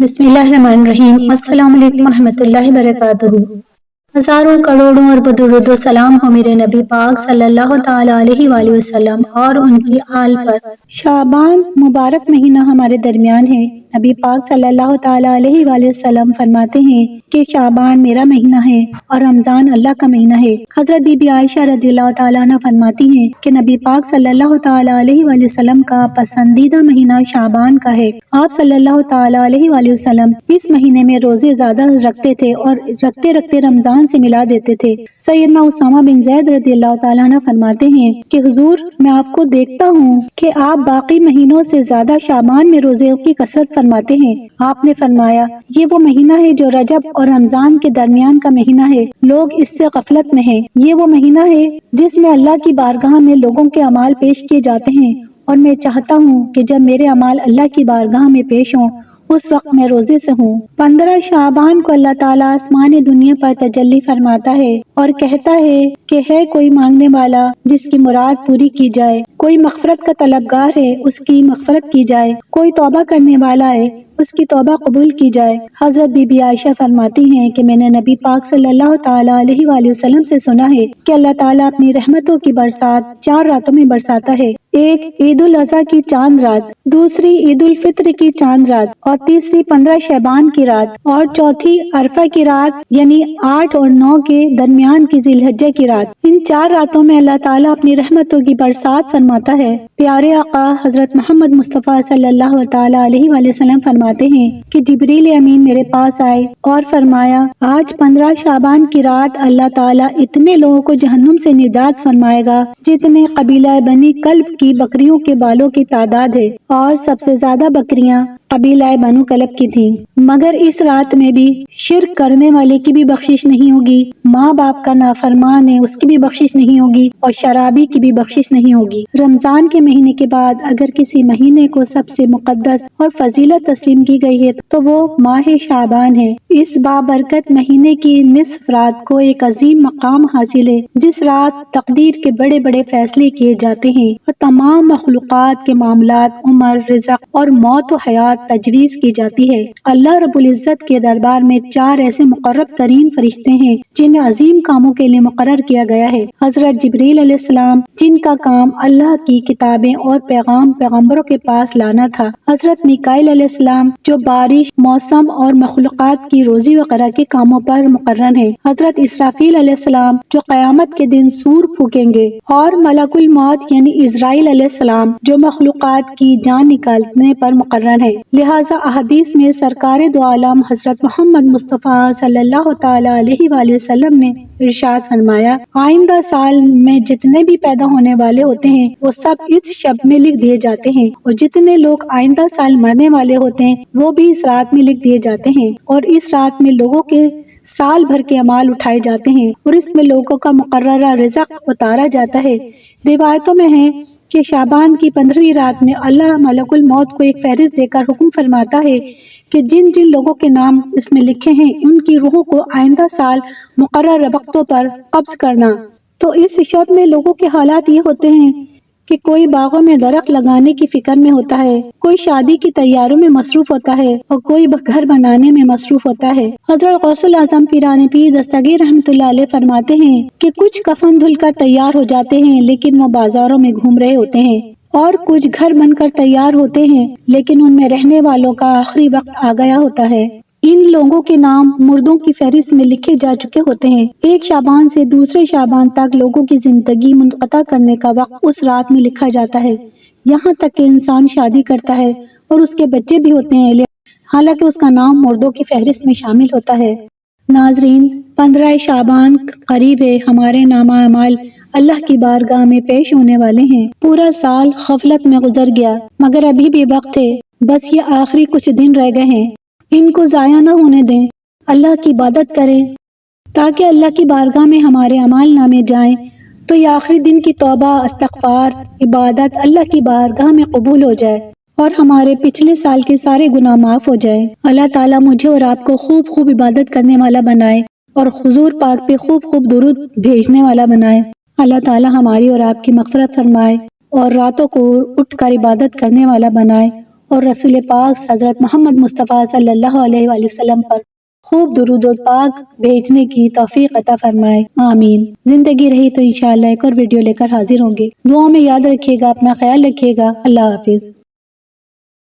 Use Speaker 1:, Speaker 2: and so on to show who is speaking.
Speaker 1: بسم اللہ الرحمن الرحیم۔ السلام علیکم ورحمۃ اللہ وبرکاتہ۔ ہزاروں کروڑوں ارب درود و سلام ہو میرے نبی پاک صلی اللہ تعالیٰ علیہ وآلہ وسلم اور ان کی آل پر۔ شعبان مبارک مہینہ ہمارے درمیان ہے۔ نبی پاک صلی اللہ تعالیٰ علیہ وآلہ وسلم فرماتے ہیں کہ شعبان میرا مہینہ ہے اور رمضان اللہ کا مہینہ ہے۔ حضرت بی بی عائشہ رضی اللہ تعالیٰ عنہ فرماتی ہیں کہ نبی پاک صلی اللہ تعالیٰ علیہ وآلہ وسلم کا پسندیدہ مہینہ شعبان کا ہے۔ آپ صلی اللہ تعالیٰ علیہ وآلہ وسلم اس مہینے میں روزے زیادہ رکھتے تھے اور رکھتے رکھتے رمضان سے ملا دیتے تھے۔ سیدنا اسامہ بن زید رضی اللہ تعالیٰ عنہ فرماتے ہیں کہ حضور میں آپ کو دیکھتا ہوں کہ آپ باقی مہینوں سے زیادہ شعبان میں روزے کی کثرت فرماتے ہیں۔ آپ نے فرمایا یہ وہ مہینہ ہے جو رجب اور رمضان کے درمیان کا مہینہ ہے، لوگ اس سے غفلت میں ہیں۔ یہ وہ مہینہ ہے جس میں اللہ کی بارگاہ میں لوگوں کے اعمال پیش کیے جاتے ہیں اور میں چاہتا ہوں کہ جب میرے اعمال اللہ کی بارگاہ میں پیش ہوں اس وقت میں روزے سے ہوں۔ 15 شعبان کو اللہ تعالیٰ آسمان دنیا پر تجلی فرماتا ہے اور کہتا ہے کہ ہے کوئی مانگنے والا جس کی مراد پوری کی جائے، کوئی مغفرت کا طلبگار ہے اس کی مغفرت کی جائے، کوئی توبہ کرنے والا ہے اس کی توبہ قبول کی جائے۔ حضرت بی بی عائشہ فرماتی ہیں کہ میں نے نبی پاک صلی اللہ تعالیٰ علیہ وآلہ وسلم سے سنا ہے کہ اللہ تعالیٰ اپنی رحمتوں کی برسات 4 راتوں میں برساتا ہے۔ ایک عید الاضحیٰ کی چاند رات، دوسری عید الفطر کی چاند رات، اور تیسری 15 شعبان کی رات، اور چوتھی عرفہ کی رات یعنی 8 اور 9 کے درمیان کی ذی الحجہ کی رات۔ ان 4 راتوں میں اللہ تعالیٰ اپنی رحمتوں کی برسات فرماتا ہے۔ پیارے آقا حضرت محمد مصطفیٰ صلی اللہ تعالیٰ علیہ وآلہ وسلم فرماتے ہیں کہ جبریل امین میرے پاس آئے اور فرمایا آج 15 شعبان کی رات اللہ تعالیٰ اتنے لوگوں کو جہنم سے نجات فرمائے گا جتنے قبیلہ بنی کلب کی بکریوں کے بالوں کی تعداد ہے، اور سب سے زیادہ بکریاں قبیلہ بنو کلب کی تھیں۔ مگر اس رات میں بھی شرک کرنے والے کی بھی بخشش نہیں ہوگی، ماں باپ کا نافرمان ہے اس کی بھی بخشش نہیں ہوگی، اور شرابی کی بھی بخشش نہیں ہوگی۔ رمضان کے مہینے کے بعد اگر کسی مہینے کو سب سے مقدس اور فضیلت تسلیم کی گئی ہے تو وہ ماہ شعبان ہے۔ اس بابرکت مہینے کی نصف رات کو ایک عظیم مقام حاصل ہے جس رات تقدیر کے بڑے بڑے فیصلے کیے جاتے ہیں اور تمام مخلوقات کے معاملات، عمر، رزق اور موت و حیات تجویز کی جاتی ہے۔ اللہ رب العزت کے دربار میں 4 ایسے مقرب ترین فرشتے ہیں جنہیں عظیم کاموں کے لیے مقرر کیا گیا ہے۔ حضرت جبریل علیہ السلام جن کا کام اللہ کی کتابیں اور پیغام پیغمبروں کے پاس لانا تھا، حضرت میکائیل علیہ السلام جو بارش، موسم اور مخلوقات کی روزی وغیرہ کے کاموں پر مقرر ہیں، حضرت اسرافیل علیہ السلام جو قیامت کے دن سور پھونکیں گے، اور ملک الموت یعنی اسرائیل علیہ السلام جو مخلوقات کی جان نکالنے پر مقرر ہے۔ لہٰذا احادیث میں سرکار دو عالم حضرت محمد مصطفیٰ صلی اللہ تعالیٰ علیہ وآلہ وسلم نے ارشاد فرمایا آئندہ سال میں جتنے بھی پیدا ہونے والے ہوتے ہیں وہ سب اس شب میں لکھ دیے جاتے ہیں، اور جتنے لوگ آئندہ سال مرنے والے ہوتے ہیں وہ بھی اس رات میں لکھ دیے جاتے ہیں، اور اس رات میں لوگوں کے سال بھر کے اعمال اٹھائے جاتے ہیں اور اس میں لوگوں کا مقررہ رزق اتارا جاتا ہے۔ روایتوں میں ہے کہ شعبان کی 15ویں رات میں اللہ ملک الموت کو ایک فہرست دے کر حکم فرماتا ہے کہ جن جن لوگوں کے نام اس میں لکھے ہیں ان کی روحوں کو آئندہ سال مقررہ وقتوں پر قبض کرنا۔ تو اس شب میں لوگوں کے حالات یہ ہوتے ہیں کہ کوئی باغوں میں درخت لگانے کی فکر میں ہوتا ہے، کوئی شادی کی تیاریوں میں مصروف ہوتا ہے، اور کوئی گھر بنانے میں مصروف ہوتا ہے۔ حضرت غوث الاعظم پیران پیر دستگیر رحمۃ اللہ علیہ فرماتے ہیں کہ کچھ کفن دھل کر تیار ہو جاتے ہیں لیکن وہ بازاروں میں گھوم رہے ہوتے ہیں، اور کچھ گھر بن کر تیار ہوتے ہیں لیکن ان میں رہنے والوں کا آخری وقت آ گیا ہوتا ہے۔ ان لوگوں کے نام مردوں کی فہرست میں لکھے جا چکے ہوتے ہیں۔ ایک شعبان سے دوسرے شعبان تک لوگوں کی زندگی منقطع کرنے کا وقت اس رات میں لکھا جاتا ہے، یہاں تک کہ انسان شادی کرتا ہے اور اس کے بچے بھی ہوتے ہیں حالانکہ اس کا نام مردوں کی فہرست میں شامل ہوتا ہے۔ ناظرین، 15 شعبان قریب ہے، ہمارے نامہ اعمال اللہ کی بارگاہ میں پیش ہونے والے ہیں۔ پورا سال غفلت میں گزر گیا مگر ابھی بھی وقت ہے، بس یہ آخری کچھ دن رہ گئے ہیں، ان کو ضائع نہ ہونے دیں، اللہ کی عبادت کریں تاکہ اللہ کی بارگاہ میں ہمارے اعمال نامے جائیں تو یہ آخری دن کی توبہ، استغفار، عبادت اللہ کی بارگاہ میں قبول ہو جائے اور ہمارے پچھلے سال کے سارے گناہ معاف ہو جائیں۔ اللہ تعالیٰ مجھے اور آپ کو خوب خوب عبادت کرنے والا بنائے اور حضور پاک پہ خوب خوب درود بھیجنے والا بنائے۔ اللہ تعالیٰ ہماری اور آپ کی مغفرت فرمائے اور راتوں کو اٹھ کر عبادت کرنے والا بنائے اور رسول پاک حضرت محمد مصطفیٰ صلی اللہ علیہ وآلہ وسلم پر خوب درود و پاک بھیجنے کی توفیق عطا فرمائے، آمین۔ زندگی رہی تو انشاءاللہ ایک اور ویڈیو لے کر حاضر ہوں گے۔ دعاؤں میں یاد رکھیے گا، اپنا خیال رکھیے گا۔ اللہ حافظ۔